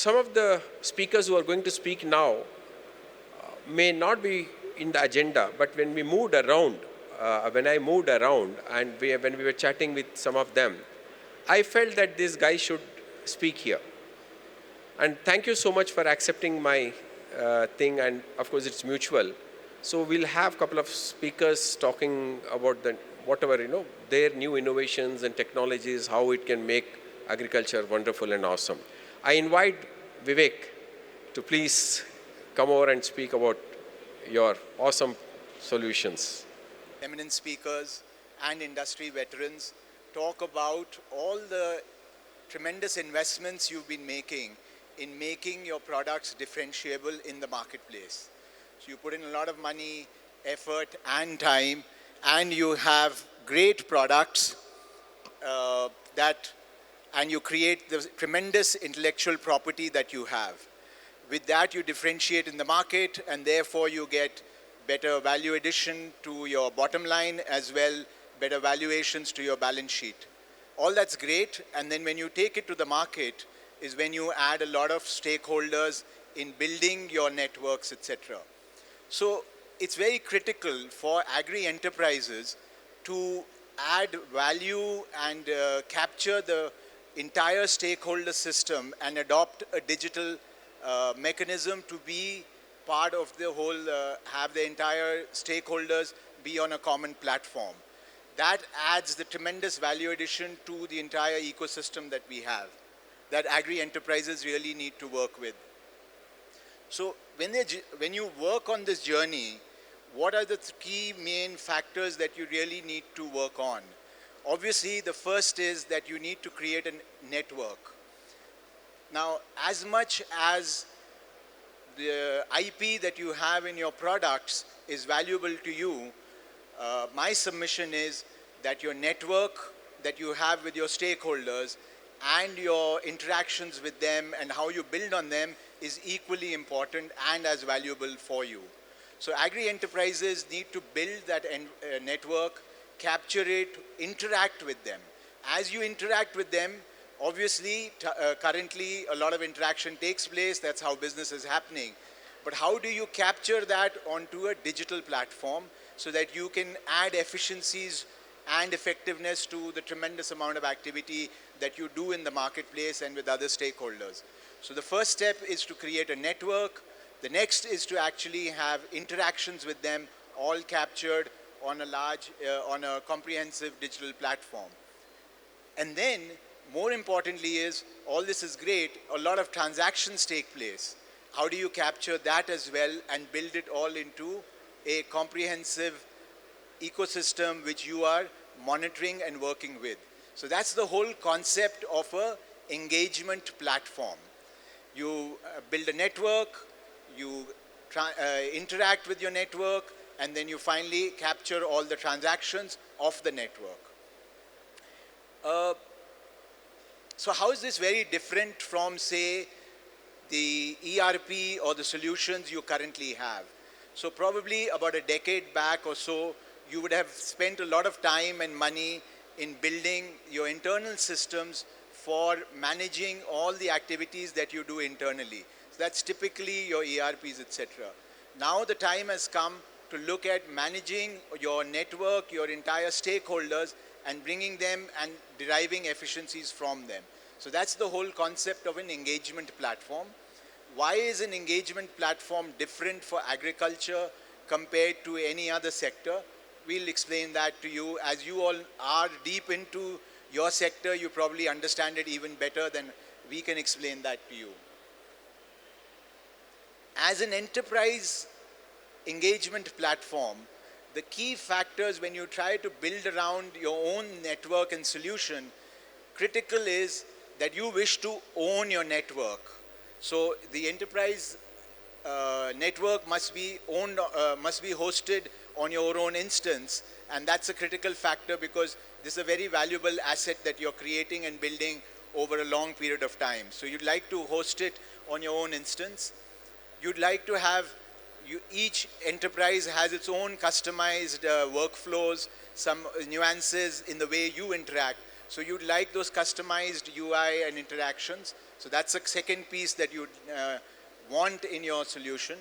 some of the speakers who are going to speak now may not be in the agenda, but when we moved around, when I moved around and when we were chatting with some of them, I felt that this guy should speak here. And thank you so much for accepting my thing, and of course it's mutual. So we'll have a couple of speakers talking about whatever, their new innovations and technologies, how it can make agriculture wonderful and awesome. I invite Vivek to please come over and speak about your awesome solutions. Eminent speakers and industry veterans talk about all the tremendous investments you've been making in making your products differentiable in the marketplace. So you put in a lot of money, effort, and time, and you have great products and you create the tremendous intellectual property that you have. With that, you differentiate in the market, and therefore you get better value addition to your bottom line, as well better valuations to your balance sheet. All that's great, and then when you take it to the market is when you add a lot of stakeholders in building your networks, etc. So it's very critical for agri-enterprises to add value and capture the entire stakeholder system and adopt a digital mechanism to be part of the whole, have the entire stakeholders be on a common platform. That adds the tremendous value addition to the entire ecosystem that we have, that agri-enterprises really need to work with. So when you work on this journey, what are the key main factors that you really need to work on? Obviously, the first is that you need to create a network. Now, as much as the IP that you have in your products is valuable to you, my submission is that your network that you have with your stakeholders and your interactions with them and how you build on them is equally important and as valuable for you. So agri-enterprises need to build that network, capture it, interact with them. As you interact with them, obviously, currently a lot of interaction takes place. That's how business is happening. But how do you capture that onto a digital platform so that you can add efficiencies and effectiveness to the tremendous amount of activity that you do in the marketplace and with other stakeholders? So the first step is to create a network. The next is to actually have interactions with them, all captured on a comprehensive digital platform. And then, more importantly is, all this is great, a lot of transactions take place. How do you capture that as well and build it all into a comprehensive ecosystem which you are monitoring and working with? So that's the whole concept of an engagement platform. You build a network, you interact with your network, and then you finally capture all the transactions of the network. So how is this very different from, say, the ERP or the solutions you currently have? So probably about a decade back or so, you would have spent a lot of time and money in building your internal systems for managing all the activities that you do internally. So that's typically your ERPs, etc. Now the time has come to look at managing your network, your entire stakeholders, and bringing them and deriving efficiencies from them. So that's the whole concept of an engagement platform. Why is an engagement platform different for agriculture compared to any other sector? We'll explain that to you. As you all are deep into your sector, you probably understand it even better than we can explain that to you. As an enterprise engagement platform, the key factors when you try to build around your own network and solution, critical is that you wish to own your network. So the enterprise network must be owned, must be hosted on your own instance, and that's a critical factor because this is a very valuable asset that you're creating and building over a long period of time. So you'd like to host it on your own instance. You'd like to have each enterprise has its own customized workflows, some nuances in the way you interact. So you'd like those customized UI and interactions. So that's the second piece that you want in your solution.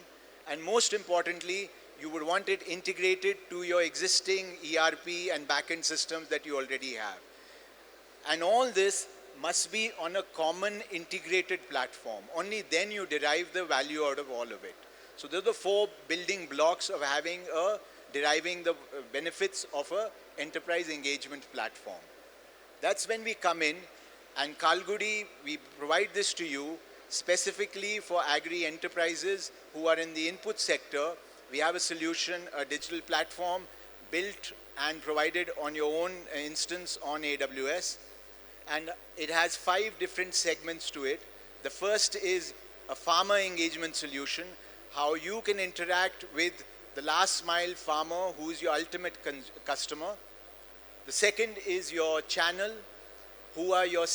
And most importantly, you would want it integrated to your existing ERP and backend systems that you already have. And all this must be on a common integrated platform. Only then you derive the value out of all of it. So those are the four building blocks of deriving the benefits of a enterprise engagement platform. That's when we come in, and Kalgudi, we provide this to you specifically for agri enterprises who are in the input sector. We have a solution, a digital platform built and provided on your own instance on AWS. And it has 5 different segments to it. The first is a farmer engagement solution, how you can interact with the last mile farmer who is your ultimate customer. The second is your channel, who are your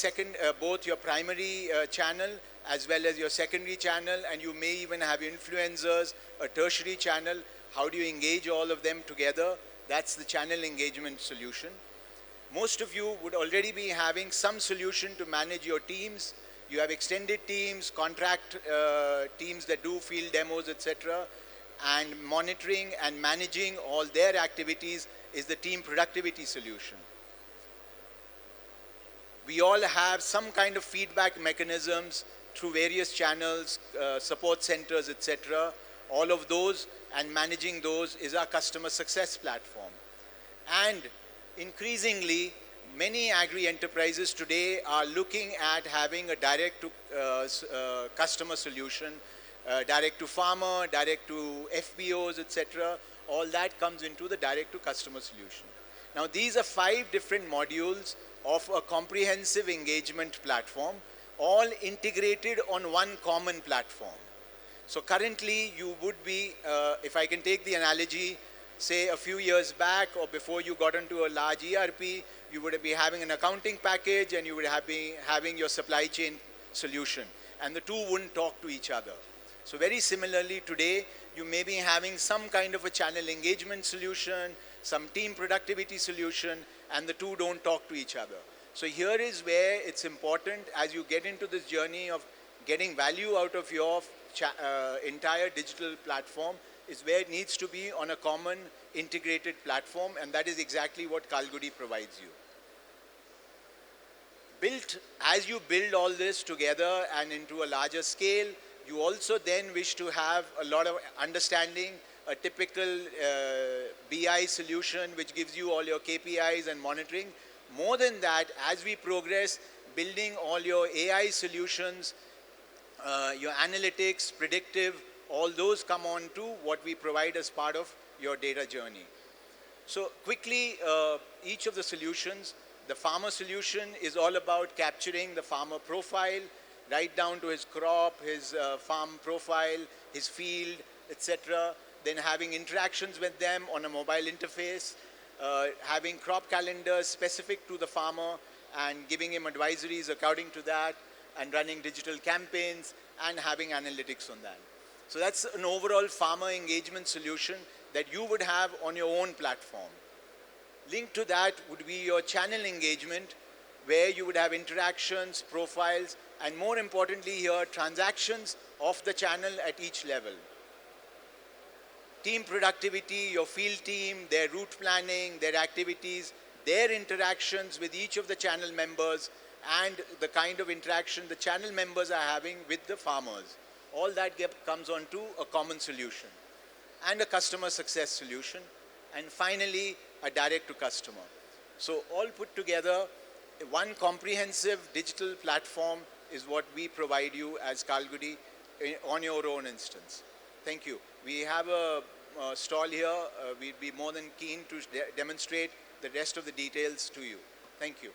both your primary channel as well as your secondary channel, and you may even have influencers, a tertiary channel. How do you engage all of them together? That's the channel engagement solution. Most of you would already be having some solution to manage your teams. You have extended teams, contract teams that do field demos, etc. And monitoring and managing all their activities is the team productivity solution. We all have some kind of feedback mechanisms through various channels, support centers, etc. All of those and managing those is our customer success platform. And increasingly, many agri enterprises today are looking at having a direct to customer solution, direct to farmer, direct to FPOs, etc. All that comes into the direct to customer solution. Now these are 5 different modules of a comprehensive engagement platform, all integrated on one common platform. So currently you would be, if I can take the analogy, say a few years back or before you got into a large ERP, you would be having an accounting package and you would be having your supply chain solution, and the two wouldn't talk to each other. So very similarly today, you may be having some kind of a channel engagement solution, some team productivity solution, and the two don't talk to each other. So here is where it's important as you get into this journey of getting value out of your entire digital platform, is where it needs to be on a common integrated platform, and that is exactly what Kalgudi provides you. As you build all this together and into a larger scale, you also then wish to have a lot of understanding, a typical BI solution which gives you all your KPIs and monitoring. More than that, as we progress, building all your AI solutions, your analytics, predictive, all those come on to what we provide as part of your data journey. So quickly, each of the solutions, the farmer solution is all about capturing the farmer profile, right down to his crop, his farm profile, his field, etc. Then having interactions with them on a mobile interface, having crop calendars specific to the farmer and giving him advisories according to that, and running digital campaigns and having analytics on that. So that's an overall farmer engagement solution that you would have on your own platform. Linked to that would be your channel engagement, where you would have interactions, profiles, and more importantly here, transactions of the channel at each level. Team productivity, your field team, their route planning, their activities, their interactions with each of the channel members, and the kind of interaction the channel members are having with the farmers. All that comes onto a common solution, and a customer success solution, and finally a direct to customer. So all put together, one comprehensive digital platform is what we provide you as Kalgudi on your own instance. Thank you. We have a stall here. We'd be more than keen to demonstrate the rest of the details to you. Thank you.